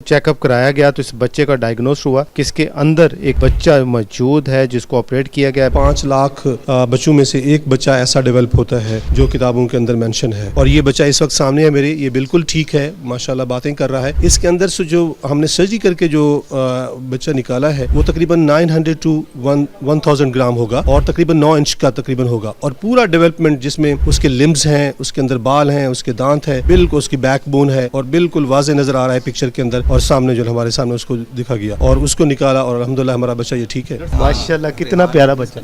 Checkup कराया गया तो इस बच्चे का डायग्नोस हुआ कि इसके अंदर एक बच्चा मौजूद है जिसको ऑपरेट किया गया है। 5 लाख बच्चों में से एक बच्चा ऐसा डेवलप होता है जो किताबों के अंदर मेंशन है, और ये बच्चा इस वक्त सामने है मेरे, ये बिल्कुल ठीक है, माशाल्लाह बातें कर रहा है। इसके अंदर से जो हमने सर्जरी करके जो बच्चा निकाला है वो तकरीबन 900 to 1000 ग्राम होगा और तकरीबन 9 इंच का तकरीबन होगा, और पूरा डेवलपमेंट जिसमें उसके लिम्स हैं, उसके अंदर बाल हैं, उसके दांत है, बिल्कुल उसकी बैकबोन है और बिल्कुल वाज़े नजर आ रहा है पिक्चर के अंदर, और सामने जो हमारे सामने उसको दिखा गया और उसको निकाला और अल्हम्दुलिल्लाह हमारा बच्चा ये ठीक है। माशाल्लाह कितना प्यारा बच्चा।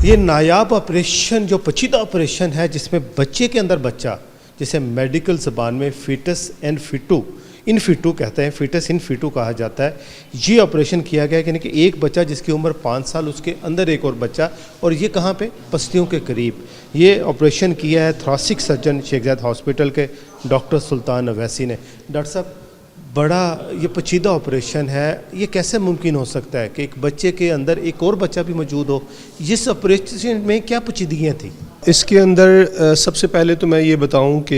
ये नायाब ऑपरेशन जो पेचीदा ऑपरेशन है जिसमें बच्चे के अंदर बच्चा, जिसे मेडिकल ज़बान में फीटस इन फिटू कहते हैं, फीटस इन फिटू कहा जाता है। ये ऑपरेशन किया गया यानी कि एक बच्चा जिसकी उम्र 5 साल, उसके अंदर एक और बच्चा, और ये कहाँ पे, पस्तियों के करीब। ये ऑपरेशन किया है थोरेसिक सर्जन शेख ज़ायद हॉस्पिटल के डॉक्टर सुल्तान अवैसी ने। डॉक्टर साहब, बड़ा ये पेचीदा ऑपरेशन है, ये कैसे मुमकिन हो सकता है कि एक बच्चे के अंदर एक और बच्चा भी मौजूद हो? इस ऑपरेशन में क्या पेचीदगियाँ थी? इसके अंदर सबसे पहले तो मैं ये बताऊं कि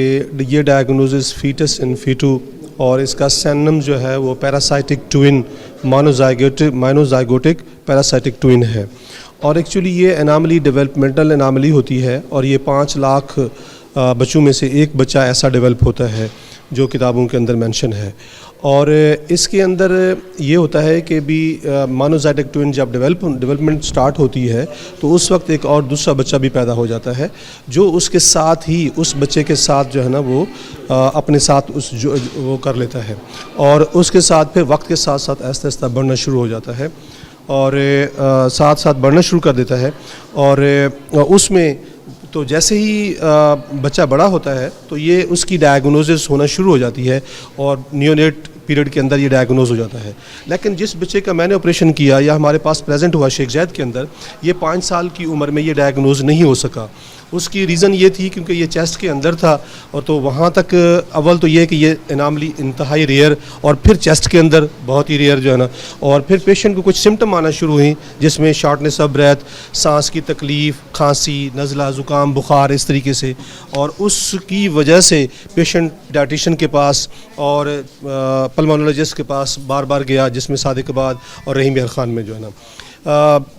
ये डायग्नोसिस फीटस इन फिटू और इसका सैनम जो है वो पैरासाइटिक ट्विन माइनोजाइगोटिक पैरासाइटिक ट्विन है, और एक्चुअली ये एनामली डेवलपमेंटल एनामली होती है, और ये 5 लाख बच्चों में से एक बच्चा ऐसा डेवलप होता है जो किताबों के अंदर मेंशन है। और इसके अंदर ये होता है कि भी मोनोजाइटिक ट्विन जब डेवलपमेंट स्टार्ट होती है तो उस वक्त एक और दूसरा बच्चा भी पैदा हो जाता है, जो उसके साथ ही उस बच्चे के साथ जो है ना वो अपने साथ वो कर लेता है, और उसके साथ फिर वक्त के साथ साथ आहिस्ता आहिस्ता बढ़ना शुरू हो जाता है, और साथ साथ बढ़ना शुरू कर देता है। और उसमें तो जैसे ही बच्चा बड़ा होता है तो ये उसकी डायग्नोसिस होना शुरू हो जाती है, और नियोनेट पीरियड के अंदर ये डायग्नोज हो जाता है। लेकिन जिस बच्चे का मैंने ऑपरेशन किया या हमारे पास प्रेजेंट हुआ शेख ज़ायद के अंदर, ये 5 साल की उम्र में ये डायग्नोज नहीं हो सका। उसकी रीज़न ये थी क्योंकि ये चेस्ट के अंदर था, और तो वहाँ तक अव्वल तो ये कि ये एनामली इंतहाई रेयर, और फिर चेस्ट के अंदर बहुत ही रेयर जो है ना, और फिर पेशेंट को कुछ सिम्टम आना शुरू हुई जिसमें शॉर्टनेस ऑफ ब्रेथ, सांस की तकलीफ़, खांसी, नज़ला, ज़ुकाम, बुखार, इस तरीके से, और उसकी वजह से पेशेंट डायटिशियन के पास और पल्मोनोलॉजिस्ट के पास बार बार गया, जिसमें सादिक आबाद और रहीम यार खान में जो है ना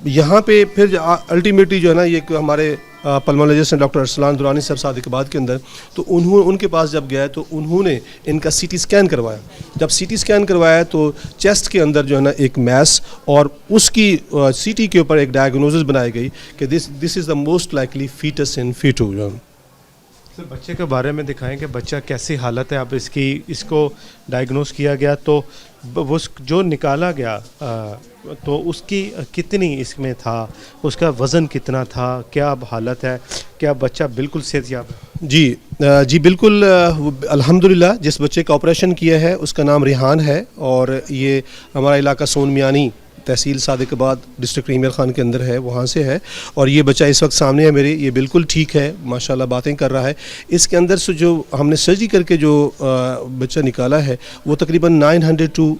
यहाँ पे फिर अल्टीमेटली जो है ना ये हमारे पल्मोनोलॉजिस्ट हैं डॉक्टर अरसलान दुरानी साहब सादिकाबाद के अंदर, तो उनके पास जब गया तो उन्होंने इनका सीटी स्कैन करवाया। जब सीटी स्कैन करवाया तो चेस्ट के अंदर जो है ना एक मैस, और उसकी सीटी के ऊपर एक डायग्नोसिस बनाई गई कि this is the most likely fetus in fetu. जो सर, बच्चे के बारे में दिखाएं कि बच्चा कैसी हालत है, अब इसको डायग्नोस किया गया तो वो जो निकाला गया तो उसकी कितनी इसमें था, उसका वज़न कितना था, क्या अब हालत है, क्या बच्चा बिल्कुल सेहतयाब है? जी बिल्कुल, अल्हम्दुलिल्लाह जिस बच्चे का ऑपरेशन किया है उसका नाम रिहान है, और ये हमारा इलाका सोन मियानी तहसील सादिकाबाद डिस्ट्रिक्ट रहीम यार खान के अंदर है, वहाँ से है, और ये बच्चा इस वक्त सामने है मेरे, ये बिल्कुल ठीक है, माशाल्लाह बातें कर रहा है। इसके अंदर से जो हमने सर्जरी करके जो बच्चा निकाला है वो तकरीबन 900 to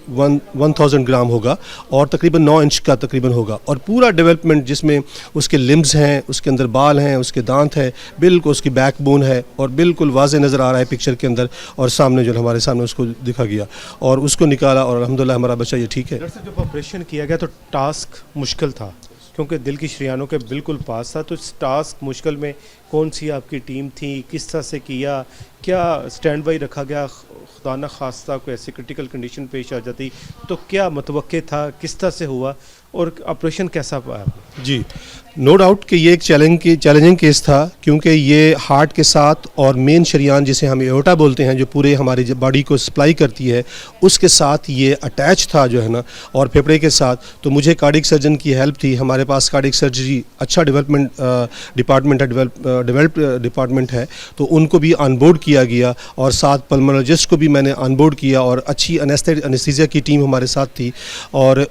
1000 ग्राम होगा और तकरीबन 9 इंच का तकरीबन होगा, और पूरा डेवलपमेंट जिसमें उसके लिम्स हैं, उसके अंदर बाल हैं, उसके दांत है, बिल्कुल उसकी बैकबोन है, और बिल्कुल वाज़े नज़र आ रहा है पिक्चर के अंदर, और सामने जो हमारे सामने उसको दिखा गया और उसको निकाला, और अल्हम्दुलिल्लाह हमारा बच्चा ये ठीक है। जब ऑपरेशन किया तो टास्क मुश्किल था क्योंकि दिल की शरियानों के बिल्कुल पास था, तो इस टास्क मुश्किल में कौन सी आपकी टीम थी, किस तरह से किया, क्या स्टैंड बाई रखा गया, खुदा न खास्ता कोई ऐसी क्रिटिकल कंडीशन पेश आ जाती तो क्या मतवक्के था, किस तरह से हुआ, और ऑपरेशन कैसा पाया? जी नो डाउट कि ये एक चैलेंजिंग केस था, क्योंकि ये हार्ट के साथ और मेन शरियान जिसे हम एओर्टा बोलते हैं, जो पूरे हमारी बॉडी को सप्लाई करती है, उसके साथ ये अटैच था जो है ना, और फेफड़े के साथ। तो मुझे कार्डिक सर्जन की हेल्प थी, हमारे पास कार्डिक सर्जरी अच्छा डिपार्टमेंट है, तो उनको भी ऑनबोर्ड किया गया, और साथ पल्मोनोलॉजिस्ट को भी मैंने ऑनबोर्ड किया, और अच्छी एनेस्थीसिया की टीम हमारे साथ थी, और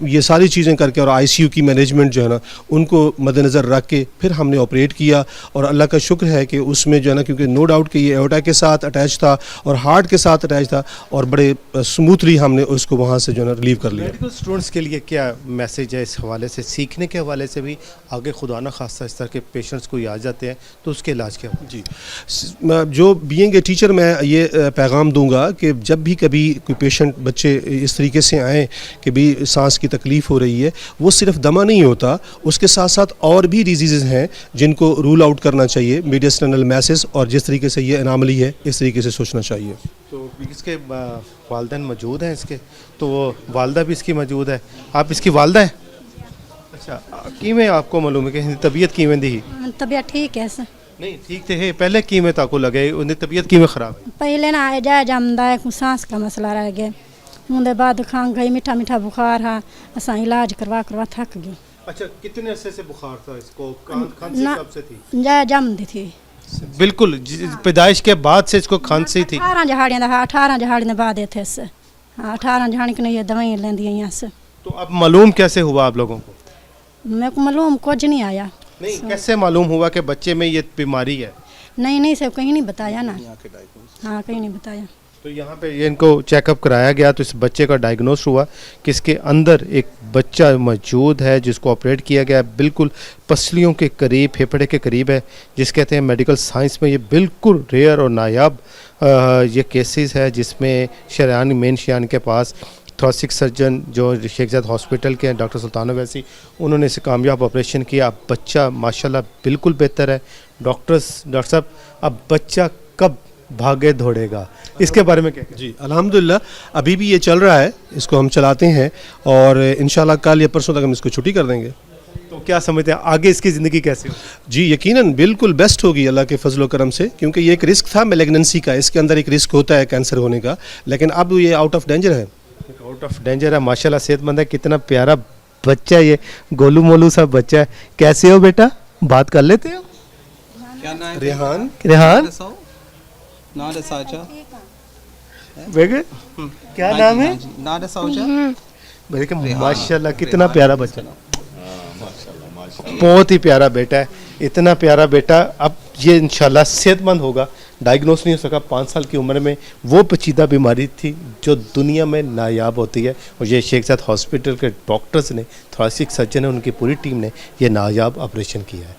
ये सारी चीज़ें करके, और आईसीयू की मैनेजमेंट जो है ना उनको मद्देनज़र रख के फिर हमने ऑपरेट किया, और अल्लाह का शुक्र है कि उसमें जो है ना, क्योंकि नो डाउट कि ये एओर्टा के साथ अटैच था और हार्ट के साथ अटैच था, और बड़े स्मूथली हमने उसको वहाँ से जो है ना रिलीव कर लिया। मेडिकल स्टूडेंट्स के लिए क्या मैसेज है इस हवाले से, सीखने के हवाले से भी आगे खुदा न खास्ता इस तरह के पेशेंट्स कोई आ जाते हैं तो उसके इलाज क्या होता है? जी जो बीइंग ए टीचर मैं ये पैगाम दूंगा कि जब भी कभी कोई पेशेंट बच्चे इस तरीके से आएँ कि भी सांस की तकलीफ़ हो रही है, वो सिर्फ दमा नहीं होता, उसके साथ साथ और भी डिजीज़ हैं जिनको रूल आउट करना चाहिए, मीडियस्टर्नल मैसेज, और जिस तरीके से ये एनामली है इस तरीके से सोचना चाहिए। तो इसके वालदैन मौजूद हैं इसके, तो वो वालदा भी इसकी मौजूद है। आप इसकी वालदा है? अच्छा, किमें आपको मालूम है कि तबीयत किमें दी? तबीयत ठीक है सर। नहीं ठीक थे है, पहले किमें ताको लगे उन्हें तबीयत किमें ख़राब है? पहले ना आए जाए जमदा है कुछ सांस का मसला रह गया, उनके बाद खां गई मीठा मीठा बुखार है, असा इलाज करवा करवा थक गई। अच्छा, कितने अरसे से बुखार था इसको? खांसी ना कब से थी? जाए जम दी थी, बिल्कुल पैदाइश के बाद से इसको खांसी थी। 18 जहाड़ियां दा 18 जहाड़ियां बाद थे से। हाँ 18 जहाड़ी के ये दवाई लेंदी यहाँ से। तो अब मालूम कैसे हुआ आप लोगों को? मेरे को मालूम कुछ नहीं आया। नहीं, कैसे मालूम हुआ कि बच्चे में ये बीमारी है? नहीं सब कहीं नहीं बताया ना। हाँ कहीं नहीं बताया। तो यहाँ पे ये इनको चेकअप कराया गया तो इस बच्चे का डायग्नोस हुआ कि इसके अंदर एक बच्चा मौजूद है जिसको ऑपरेट किया गया, बिल्कुल पसलियों के करीब, फेफड़े के करीब है, जिस कहते हैं मेडिकल साइंस में ये बिल्कुल रेयर और नायाब ये केसेस है जिसमें शरियान मेन शरियान के पास थोरेसिक सर्जन जो शेखजाद हॉस्पिटल के हैं डॉक्टर सुल्तान अवैसी, उन्होंने इसे कामयाब ऑपरेशन किया। अब बच्चा माशाल्लाह बिल्कुल बेहतर है। डॉक्टर साहब, अब बच्चा कब भागे दौड़ेगा, इसके बारे में क्या? जी अल्हम्दुलिल्लाह अभी भी ये चल रहा है, इसको हम चलाते हैं और इंशाल्लाह कल या परसों तक हम इसको छुट्टी कर देंगे। तो क्या समझते हैं आगे इसकी ज़िंदगी कैसी हो? जी यकीनन बिल्कुल बेस्ट होगी अल्लाह के फजल करम से, क्योंकि ये एक रिस्क था मैलिग्नेंसी का, इसके अंदर एक रिस्क होता है कैंसर होने का, लेकिन अब ये आउट ऑफ डेंजर है। आउट ऑफ डेंजर है, माशाल्लाह सेहतमंद है। कितना प्यारा बच्चा है, ये गोलू मोलू सा बच्चा है। कैसे हो बेटा, बात कर लेते हो? क्या नाम है? रेहान रेहान नादे साजा। बेगे क्या नाम है? नादे साजा। माशाल्लाह कितना प्यारा बच्चा, बहुत ही प्यारा बेटा है, इतना प्यारा बेटा। अब ये इंशाल्लाह सेहतमंद होगा। डायग्नोस नहीं हो सका 5 साल की उम्र में, वो पेचीदा बीमारी थी जो दुनिया में नायाब होती है, और ये शेखजाद हॉस्पिटल के डॉक्टर्स ने, थोरेसिक सर्जन है, उनकी पूरी टीम ने ये नायाब ऑपरेशन किया है।